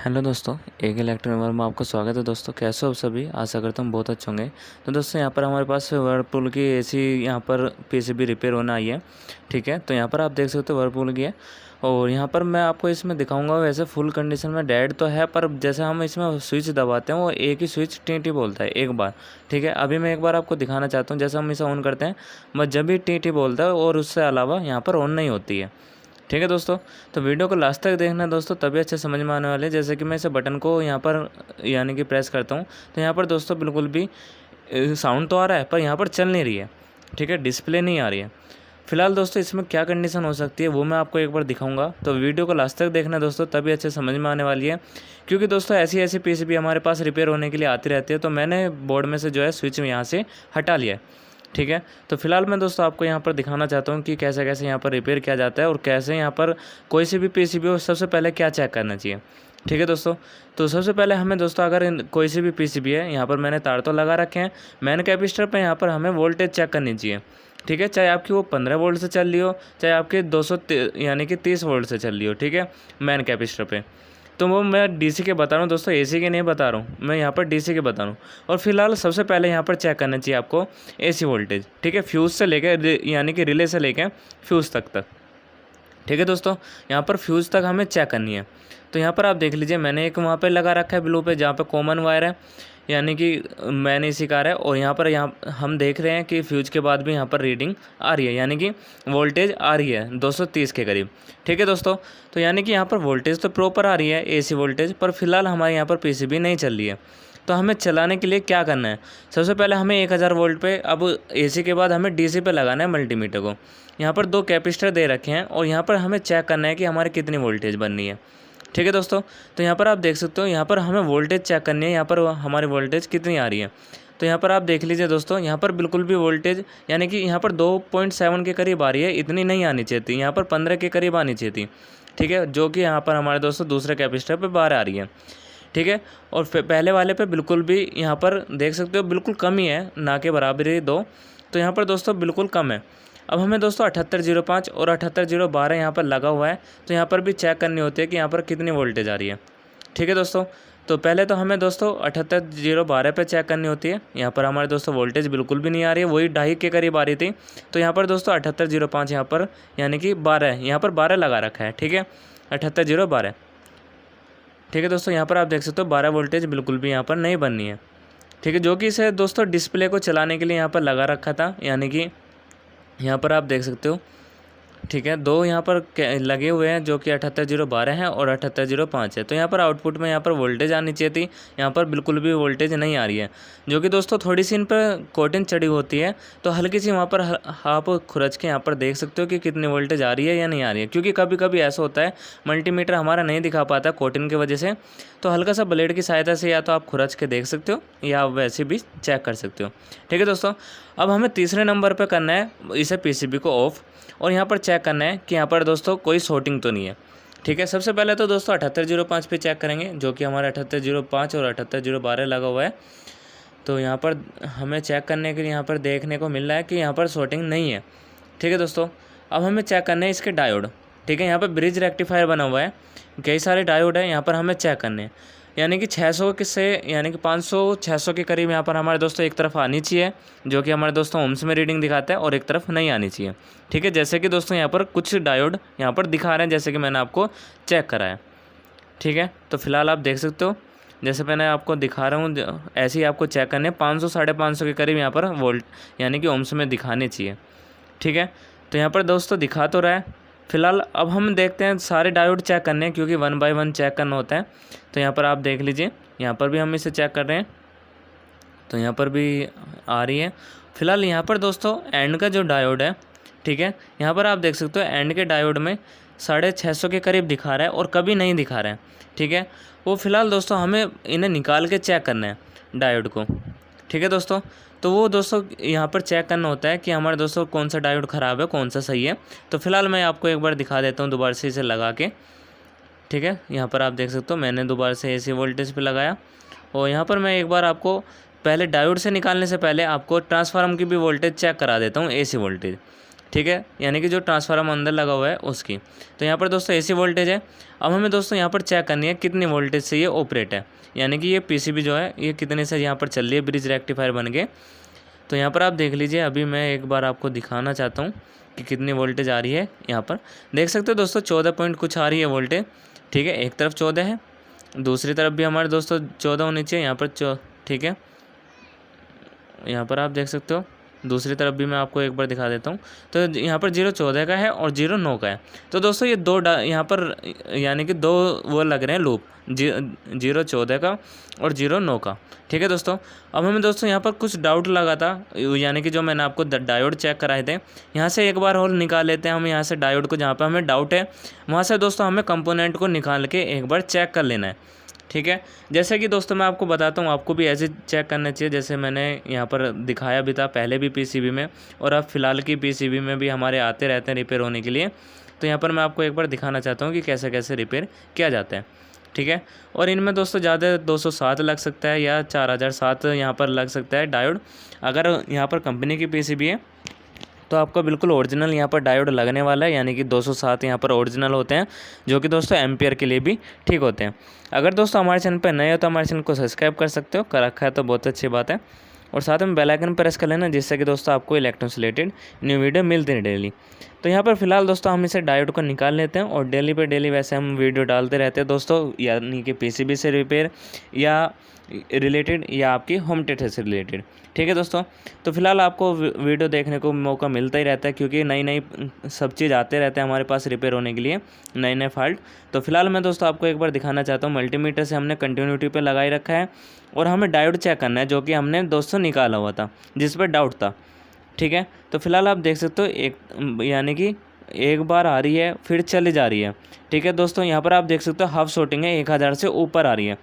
Hello दोस्तों, एक electronic में आपका स्वागत है। दोस्तों कैसे हो आप सभी? आशा करता हूँ बहुत अच्छे होंगे। तो दोस्तों यहाँ पर हमारे पास वर्लपूल की एसी यहाँ पर पीसीबी रिपेयर होना आई है। ठीक है, तो यहाँ पर आप देख सकते हो वर्लपूल की है। और यहाँ पर मैं आपको इसमें दिखाऊंगा। वैसे फुल कंडीशन में डेड तो है, पर जैसे हम इसमें स्विच दबाते हैं वो एक ही स्विच टी बोलता है एक बार। ठीक है, अभी मैं एक बार आपको दिखाना चाहता हूँ। जैसे हम इसे ऑन करते हैं, बस जब भी टी बोलता है और उससे अलावा यहाँ पर ऑन नहीं होती है। ठीक है दोस्तों, तो वीडियो को लास्ट तक देखना दोस्तों, तभी अच्छे समझ में आने वाले हैं। जैसे कि मैं इसे बटन को यहाँ पर यानी कि प्रेस करता हूँ, तो यहाँ पर दोस्तों बिल्कुल भी साउंड तो आ रहा है, पर यहाँ पर चल नहीं रही है। ठीक है, डिस्प्ले नहीं आ रही है। फिलहाल दोस्तों इसमें क्या कंडीशन हो सकती है वो मैं आपको एक बार दिखाऊंगा, तो वीडियो को लास्ट तक देखना दोस्तों, तभी अच्छे समझ में आने वाली है। क्योंकि दोस्तों ऐसी ऐसी पीसीबी हमारे पास रिपेयर होने के लिए आती रहती है, तो मैंने बोर्ड में से जो है स्विच यहाँ से हटा लिया है। ठीक है, तो फिलहाल मैं दोस्तों आपको यहाँ पर दिखाना चाहता हूँ कि कैसे कैसे यहाँ पर रिपेयर किया जाता है और कैसे यहाँ पर कोई सी भी पीसीबी हो सबसे पहले क्या चेक करना चाहिए। ठीक है दोस्तों, तो सबसे पहले हमें दोस्तों अगर कोई सी भी पीसीबी है, यहाँ पर मैंने तार तो लगा रखे हैं। मैन कैपेसिटर पर यहाँ पर हमें वोल्टेज चेक करनी चाहिए। ठीक है, चाहे आपकी वो 15 वोल्ट से चल रही हो, चाहे आपके 200 यानी कि 30 वोल्ट से चल रही हो। ठीक है, मैन कैपेसिटर पे तो वो मैं डीसी के बता रहा हूँ दोस्तों, एसी के नहीं बता रहा हूँ मैं, यहाँ पर डीसी के बता रहा हूँ। और फिलहाल सबसे पहले यहाँ पर चेक करना चाहिए आपको एसी वोल्टेज। ठीक है, फ्यूज़ से लेकर यानी कि रिले से लेकर फ्यूज़ तक। ठीक है दोस्तों, यहाँ पर फ्यूज़ तक हमें चेक करनी है। तो यहाँ पर आप देख लीजिए, मैंने एक वहाँ पे लगा रखा है ब्लू पे, जहाँ पे कॉमन वायर है, यानी कि मैंने इसी कार है। और यहाँ हम देख रहे हैं कि फ्यूज़ के बाद भी यहाँ पर रीडिंग आ रही है, यानी कि वोल्टेज आ रही है 230 के करीब। ठीक है दोस्तों, तो यानी कि यहाँ पर वोल्टेज तो प्रॉपर आ रही है एसी वोल्टेज, पर फिलहाल हमारे यहाँ पर पीसीबी नहीं चल रही है। तो हमें चलाने के लिए क्या करना है? सबसे पहले हमें 1000 वोल्ट पे, अब एसी के बाद हमें डीसी पे लगाना है मल्टीमीटर को। यहाँ पर 2 कैपेसिटर दे रखे हैं और यहाँ पर हमें चेक करना है कि हमारे कितनी वोल्टेज बननी है। ठीक है दोस्तों, तो यहाँ पर आप देख सकते हो, यहाँ पर हमें वोल्टेज चेक करनी है, यहाँ पर हमारी वोल्टेज कितनी आ रही है। तो यहाँ पर आप देख लीजिए दोस्तों, यहाँ पर बिल्कुल भी वोल्टेज यानी कि यहाँ पर 2.7 के करीब आ रही है, इतनी नहीं आनी चाहिए थी, यहाँ पर 15 के करीब आनी चाहिए थी। ठीक है, जो कि यहाँ पर हमारे दोस्तों दूसरे कैपेसिटर पर 12 आ रही है। ठीक है, और पहले वाले पे बिल्कुल भी यहाँ पर देख सकते हो बिल्कुल कम ही है, ना के बराबर ही 2। तो यहाँ पर दोस्तों बिल्कुल कम है। अब हमें दोस्तों 7805 और 78012 यहाँ पर लगा हुआ है, तो यहाँ पर भी चेक करनी होती है कि यहाँ पर कितनी वोल्टेज आ रही है। ठीक है दोस्तों, तो पहले तो हमें दोस्तों 78012 पे चेक करनी होती है। यहाँ पर हमारे दोस्तों वोल्टेज बिल्कुल भी नहीं आ रही है, वही 2.5 के करीब आ रही थी। तो यहाँ पर दोस्तों 7805 यहाँ पर यानी कि 12, यहाँ पर 12 लगा रखा है। ठीक है, 78012। ठीक है दोस्तों, यहाँ पर आप देख सकते हो 12 वोल्टेज बिल्कुल भी यहाँ पर नहीं बननी है। ठीक है, जो कि इसे दोस्तों डिस्प्ले को चलाने के लिए यहाँ पर लगा रखा था, यानी कि यहाँ पर आप देख सकते हो। ठीक है, 2 यहाँ पर लगे हुए हैं जो कि 78012 हैं और 78005 है। तो यहाँ पर आउटपुट में यहाँ पर वोल्टेज आनी चाहिए थी, यहाँ पर बिल्कुल भी वोल्टेज नहीं आ रही है, जो कि दोस्तों थोड़ी सी इन पर कोटिंग चढ़ी होती है। तो हल्की सी वहाँ पर आप खुरच के यहाँ पर देख सकते हो कि कितनी वोल्टेज आ रही है या नहीं आ रही है। क्योंकि कभी कभी ऐसा होता है मल्टीमीटर हमारा नहीं दिखा पाता कोटिंग की वजह से, तो हल्का सा ब्लेड की सहायता से या तो आप खुरच के देख सकते हो या आप वैसे भी चेक कर सकते हो। ठीक है दोस्तों, अब हमें तीसरे नंबर पर करना है इसे पीसीबी को ऑफ, और यहाँ पर चेक करना है कि यहाँ पर दोस्तों कोई शॉर्टिंग तो नहीं है। ठीक है, सबसे पहले तो दोस्तों 7805 पे चेक करेंगे, जो कि हमारा 7805 और 78012 लगा हुआ है। तो यहाँ पर हमें चेक करने के लिए यहाँ पर देखने को मिल रहा है कि यहाँ पर शॉर्टिंग नहीं है। ठीक है दोस्तों, अब हमें चेक करना है इसके डायोड। ठीक है, यहाँ पर ब्रिज रेक्टिफायर बना हुआ है, कई सारे डायोड हैं, यहाँ पर हमें चेक करने हैं। यानी कि 600 से यानी कि 500-600 के करीब यहाँ पर हमारे दोस्तों एक तरफ आनी चाहिए, जो कि हमारे दोस्तों ओम्स में रीडिंग दिखाता है, और एक तरफ नहीं आनी चाहिए। ठीक है, जैसे कि दोस्तों यहाँ पर कुछ डायोड यहाँ पर दिखा रहे हैं, जैसे कि मैंने आपको चेक कराया। ठीक है, तो फिलहाल आप देख सकते हो, जैसे मैंने आपको दिखा रहा हूँ ऐसे ही आपको चेक करने 500-550 के करीब यहाँ पर वोल्ट यानी कि ओम्स में दिखाने चाहिए। ठीक है, तो यहाँ पर दोस्तों दिखा तो रहा है। फिलहाल अब हम देखते हैं सारे डायोड चेक करने हैं, क्योंकि 1 बाय 1 चेक करना होता है। तो यहाँ पर आप देख लीजिए, यहाँ पर भी हम इसे चेक कर रहे हैं, तो यहाँ पर भी आ रही है। फिलहाल यहाँ पर दोस्तों एंड का जो डायोड है, ठीक है, यहाँ पर आप देख सकते हो एंड के डायोड में 650 के करीब दिखा रहा है और कभी नहीं दिखा रहा है। ठीक है, वो फिलहाल दोस्तों हमें इन्हें निकाल के चेक करना है डायोड को। ठीक है दोस्तों, तो वो दोस्तों यहाँ पर चेक करना होता है कि हमारे दोस्तों कौन सा डायोड ख़राब है, कौन सा सही है। तो फिलहाल मैं आपको एक बार दिखा देता हूँ दोबारा से इसे लगा के। ठीक है, यहाँ पर आप देख सकते हो मैंने दोबारा से एसी वोल्टेज पे लगाया, और यहाँ पर मैं एक बार आपको पहले डायोड से निकालने से पहले आपको ट्रांसफार्मर की भी वोल्टेज चेक करा देता हूँ, एसी वोल्टेज। ठीक है, यानी कि जो ट्रांसफार्मर अंदर लगा हुआ है उसकी। तो यहाँ पर दोस्तों AC वोल्टेज है। अब हमें दोस्तों यहाँ पर चेक करनी है कितनी वोल्टेज से ये ऑपरेट है, यानी कि ये PCB जो है ये कितने से यहाँ पर चल रही है ब्रिज रेक्टिफायर बन के। तो यहाँ पर आप देख लीजिए, अभी मैं एक बार आपको दिखाना चाहता हूँ कि कितनी वोल्टेज आ रही है। यहाँ पर देख सकते हो दोस्तों 14 पॉइंट कुछ आ रही है वोल्टेज, ठीक है। एक तरफ 14 है, दूसरी तरफ भी हमारे दोस्तों 14 होनी चाहिए यहाँ पर ठीक है। यहाँ पर आप देख सकते हो, दूसरी तरफ भी मैं आपको एक बार दिखा देता हूँ। तो यहाँ पर 0-14 का है और 0-9 का है। तो दोस्तों ये दो यहाँ पर यानी कि दो वो लग रहे हैं लूप, 0-14 का और 0-9 का, ठीक है दोस्तों। अब हमें दोस्तों यहाँ पर कुछ डाउट लगा था, यानी कि जो मैंने आपको डायोड चेक कराए थे, यहाँ से एक बार और निकाल लेते हैं हम यहाँ से डायोड को, जहाँ पर हमें डाउट है वहाँ से दोस्तों हमें कंपोनेंट को निकाल के एक बार चेक कर लेना है, ठीक है। जैसे कि दोस्तों मैं आपको बताता हूँ, आपको भी ऐसे चेक करना चाहिए जैसे मैंने यहाँ पर दिखाया भी था पहले भी PCB में, और अब फिलहाल की PCB में भी हमारे आते रहते हैं रिपेयर होने के लिए। तो यहाँ पर मैं आपको एक बार दिखाना चाहता हूँ कि कैसे कैसे रिपेयर किया जाता है, ठीक है। और इनमें दोस्तों ज़्यादा 207 लग सकता है या 4007 यहाँ पर लग सकता है डायोड। अगर यहाँ पर कंपनी की PCB है तो आपको बिल्कुल ओरिजिनल यहाँ पर डायोड लगने वाला है, यानी कि 207 यहाँ पर ओरिजिनल होते हैं, जो कि दोस्तों एम्पियर के लिए भी ठीक होते हैं। अगर दोस्तों हमारे चैनल पर नए हो तो हमारे चैनल को सब्सक्राइब कर सकते हो, कर रखा है तो बहुत अच्छी बात है, और साथ में बेल आइकन प्रेस कर लेना, जिससे कि दोस्तों आपको इलेक्ट्रॉनिक्स से रिलेटेड न्यू वीडियो मिलती है डेली। तो यहाँ पर फिलहाल दोस्तों हम इसे डायोड को निकाल लेते हैं, और डेली पे डेली वैसे हम वीडियो डालते रहते हैं दोस्तों, यानी कि PCB से रिपेयर या रिलेटेड या आपकी होम थिएटर से रिलेटेड, ठीक है दोस्तों। तो फिलहाल आपको वीडियो देखने को मौका मिलता ही रहता है, क्योंकि नई नई सब चीज़ आते रहते हैं हमारे पास रिपेयर होने के लिए, नए नए फॉल्ट। तो फिलहाल मैं दोस्तों आपको एक बार दिखाना चाहता हूँ, मल्टीमीटर से हमने कंटिन्यूटी पे लगाई रखा है, और हमें डायोड चेक करना है जो कि हमने दोस्तों निकाला हुआ था, जिस पर डाउट था, ठीक है। तो फिलहाल आप देख सकते हो एक यानी कि एक बार आ रही है फिर चली जा रही है, ठीक है दोस्तों। यहाँ पर आप देख सकते हो हाफ शॉर्टिंग है, 1000 से ऊपर आ रही है,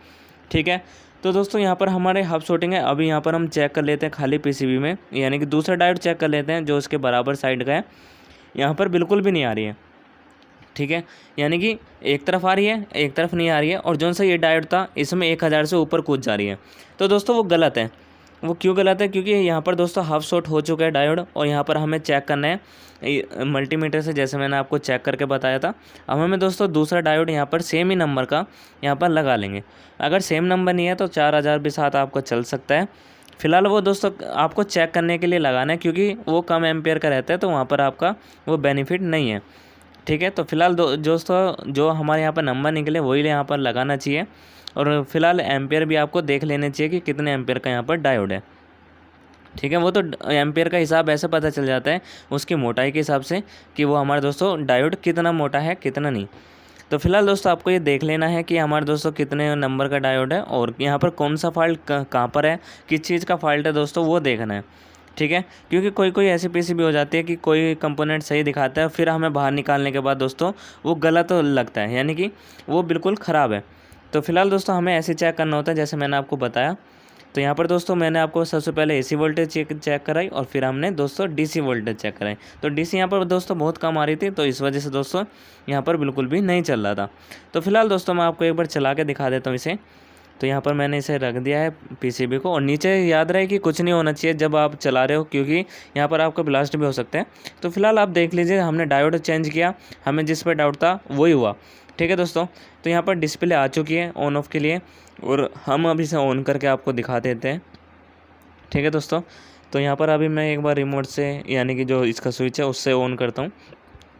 ठीक है। तो दोस्तों यहाँ पर हमारे हाफ शॉर्टिंग है। अभी यहाँ पर हम चेक कर लेते हैं खाली PCB में, यानी कि दूसरा डायोड चेक कर लेते हैं जो उसके बराबर साइड का है। यहाँ पर बिल्कुल भी नहीं आ रही है, ठीक है, यानी कि एक तरफ आ रही है एक तरफ नहीं आ रही है, और जो सा ये डायोड था इसमें 1000 से ऊपर कूद जा रही है। तो दोस्तों वो गलत है। वो क्यों गलत है? क्योंकि यहाँ पर दोस्तों हाफ शॉर्ट हो चुका है डायोड, और यहाँ पर हमें चेक करना है मल्टीमीटर से, जैसे मैंने आपको चेक करके बताया था। अब हमें दोस्तों दूसरा डायोड यहाँ पर सेम ही नंबर का यहाँ पर लगा लेंगे। अगर सेम नंबर नहीं है तो 4000 भी साथ आपको चल सकता है। फिलहाल वो दोस्तों आपको चेक करने के लिए लगाना है, क्योंकि वो कम एम्पेयर का रहता है, तो वहाँ पर आपका वो बेनिफिट नहीं है, ठीक है। तो फिलहाल दोस्तों जो हमारे यहाँ पर नंबर निकले वही यहाँ पर लगाना चाहिए, और फिलहाल एम्पेयर भी आपको देख लेने चाहिए कि कितने एम्पेयर का यहाँ पर डायोड है, ठीक है। वो तो एम्पेयर का हिसाब ऐसे पता चल जाता है उसकी मोटाई के हिसाब से कि वो हमारे दोस्तों डायोड कितना मोटा है कितना नहीं। तो फिलहाल दोस्तों आपको ये देख लेना है कि हमारे दोस्तों कितने नंबर का डायोड है, और यहाँ पर कौन सा फॉल्ट कहाँ पर है, किस चीज़ का फॉल्ट है दोस्तों, वो देखना है, ठीक है। क्योंकि कोई कोई ऐसी PCB हो जाती है कि कोई कंपोनेंट सही दिखाता है, फिर हमें बाहर निकालने के बाद दोस्तों वो गलत लगता है, यानी कि वो बिल्कुल ख़राब है। तो फिलहाल दोस्तों हमें ऐसे चेक करना होता है जैसे मैंने आपको बताया। तो यहाँ पर दोस्तों मैंने आपको सबसे पहले AC वोल्टेज चेक कराई, और फिर हमने दोस्तों DC वोल्टेज चेक कराई। तो DC यहाँ पर दोस्तों बहुत कम आ रही थी, तो इस वजह से दोस्तों यहाँ पर बिल्कुल भी नहीं चल रहा था। तो फिलहाल दोस्तों मैं आपको एक बार चला के दिखा देता हूँ इसे। तो यहाँ पर मैंने इसे रख दिया है PCB को, और नीचे याद रहे कि कुछ नहीं होना चाहिए जब आप चला रहे हो, क्योंकि यहाँ पर आपका ब्लास्ट भी हो सकता है। तो फिलहाल आप देख लीजिए, हमने डायोड चेंज किया, हमें जिस पर डाउट था वही हुआ, ठीक है दोस्तों। तो यहाँ पर डिस्प्ले आ चुकी है ऑन ऑफ के लिए, और हम अभी इसे ऑन करके आपको दिखा देते हैं, ठीक है दोस्तों। तो यहाँ पर अभी मैं एक बार रिमोट से, यानी कि जो इसका स्विच है उससे ऑन करता हूँ।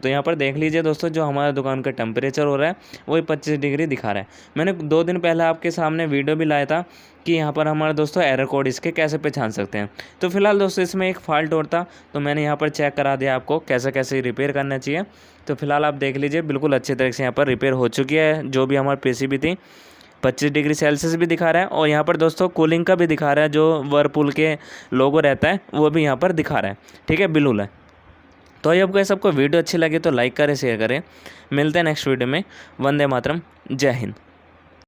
तो यहाँ पर देख लीजिए दोस्तों, जो हमारा दुकान का टेम्परेचर हो रहा है वही 25 डिग्री दिखा रहा है। मैंने 2 दिन पहले आपके सामने वीडियो भी लाया था कि यहाँ पर हमारे दोस्तों एरर कोड इसके कैसे पहचान सकते हैं। तो फिलहाल दोस्तों इसमें एक फ़ॉल्ट और था, तो मैंने यहाँ पर चेक करा दिया आपको कैसे कैसे रिपेयर करना चाहिए। तो फिलहाल आप देख लीजिए, बिल्कुल अच्छी तरह से यहाँ पर रिपेयर हो चुकी है। जो भी हमारी PCB थी 25 डिग्री सेल्सियस भी दिखा रहा है, और यहाँ पर दोस्तों कूलिंग का भी दिखा रहा है, जो वर्लपूल के लोगो रहता है वो भी यहाँ पर दिखा रहा है, ठीक है, बिल्कुल है। तो ये आपको सबको वीडियो अच्छी लगी तो लाइक करें, शेयर करें। मिलते हैं नेक्स्ट वीडियो में। वंदे मातरम, जय हिंद।